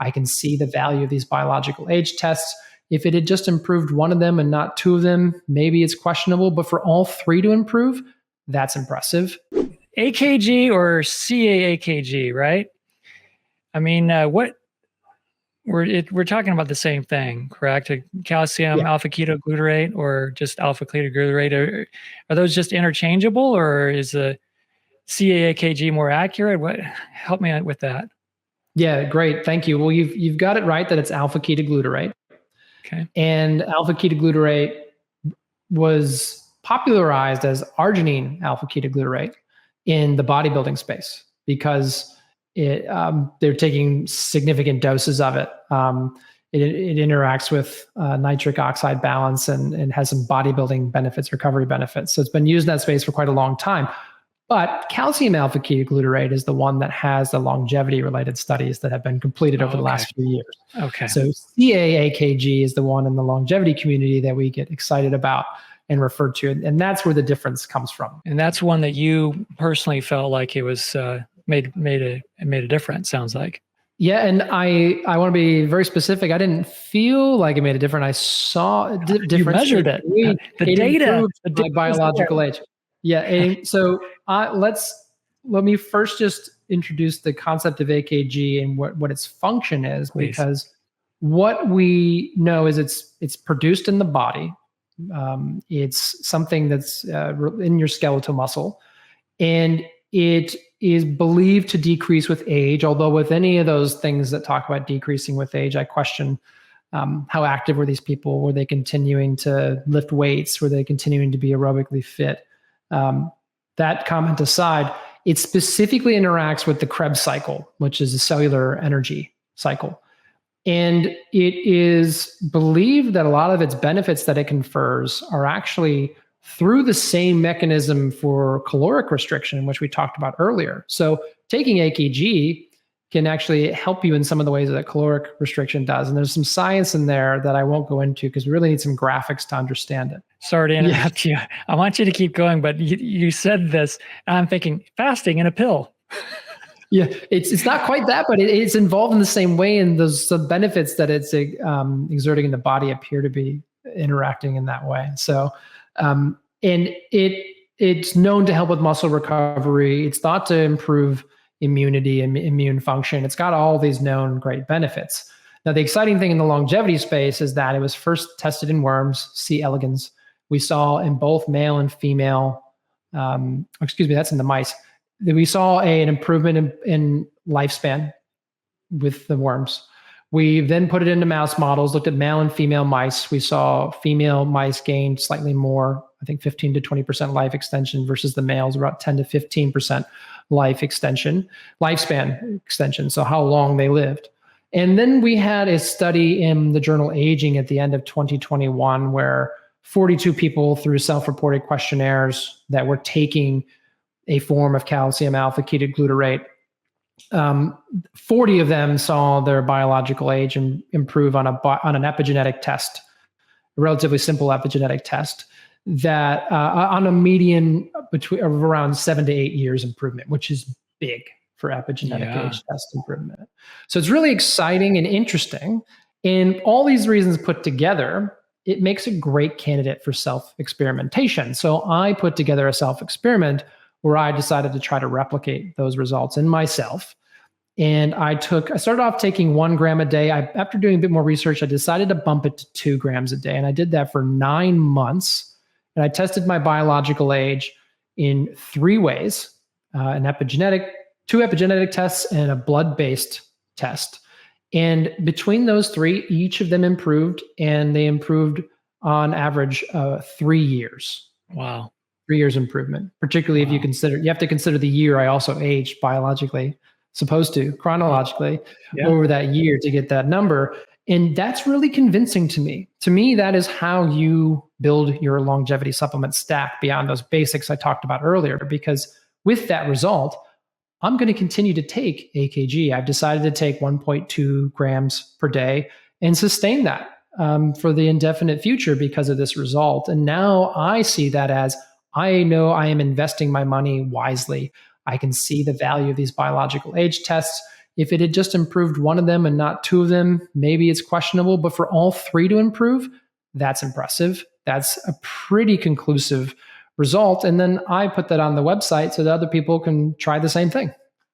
I can see the value of these biological age tests. If it had just improved one of them and not two of them, maybe it's questionable. But for all three to improve, that's impressive. AKG or CaAKG, right? I mean, we're talking about the same thing, correct? Calcium alpha-ketoglutarate or just alpha-ketoglutarate. Are those just interchangeable, or is the CaAKG more accurate? Help me out with that. Yeah, great. Thank you. Well, you've got it right that it's alpha-ketoglutarate. Okay. And alpha-ketoglutarate was popularized as arginine alpha-ketoglutarate in the bodybuilding space because they're taking significant doses of it. It interacts with nitric oxide balance and has some bodybuilding benefits, recovery benefits. So it's been used in that space for quite a long time. But calcium alpha-ketoglutarate is the one that has the longevity-related studies that have been completed over the last few years. Okay. So CaAKG is the one in the longevity community that we get excited about and refer to, and that's where the difference comes from. And that's one that you personally felt like it was made a difference. Sounds like. Yeah, and I want to be very specific. I didn't feel like it made a difference. I saw a difference. You measured it. The data. The biological age. Yeah. And so let me first just introduce the concept of AKG and what its function is, because what we know is it's produced in the body. It's something that's in your skeletal muscle, and it is believed to decrease with age. Although with any of those things that talk about decreasing with age, I question how active were these people? Were they continuing to lift weights? Were they continuing to be aerobically fit? That comment aside, it specifically interacts with the Krebs cycle, which is a cellular energy cycle. And it is believed that a lot of its benefits that it confers are actually through the same mechanism for caloric restriction, which we talked about earlier. So taking AKG can actually help you in some of the ways that caloric restriction does. And there's some science in there that I won't go into because we really need some graphics to understand it. Sorry to interrupt you. I want you to keep going, but you said this, and I'm thinking fasting in a pill. Yeah, it's not quite that, but it's involved in the same way, and those benefits that it's exerting in the body appear to be interacting in that way. So, and it's known to help with muscle recovery. It's thought to improve immunity and immune function. It's got all these known great benefits. Now, the exciting thing in the longevity space is that it was first tested in worms, C. elegans. We saw in both male and female, that's in the mice. We saw an improvement in lifespan with the worms. We then put it into mouse models, looked at male and female mice. We saw female mice gain slightly more, I think 15 to 20% life extension versus the males, about 10 to 15% lifespan extension, so how long they lived. And then we had a study in the journal Aging at the end of 2021 where 42 people through self-reported questionnaires that were taking a form of calcium alpha-ketoglutarate, 40 of them saw their biological age improve on an epigenetic test, a relatively simple epigenetic test that on a median of around 7 to 8 years improvement, which is big for epigenetic age test improvement. So it's really exciting and interesting. And all these reasons put together, it makes a great candidate for self-experimentation. So I put together a self-experiment where I decided to try to replicate those results in myself. And I started off taking 1 gram a day. After doing a bit more research, I decided to bump it to 2 grams a day. And I did that for 9 months. And I tested my biological age in 3 ways, 2 epigenetic tests and a blood-based test. And between those 3, each of them improved, and they improved on average 3 years. Wow. 3 years improvement, particularly if you have to consider the year I also aged biologically, chronologically over that year to get that number. And that's really convincing to me. To me, that is how you build your longevity supplement stack beyond those basics I talked about earlier, because with that result, I'm going to continue to take AKG. I've decided to take 1.2 grams per day and sustain that for the indefinite future because of this result. And now I see that as I know I am investing my money wisely. I can see the value of these biological age tests. If it had just improved one of them and not two of them, maybe it's questionable. But for all three to improve, that's impressive. That's a pretty conclusive result. And then I put that on the website so that other people can try the same thing.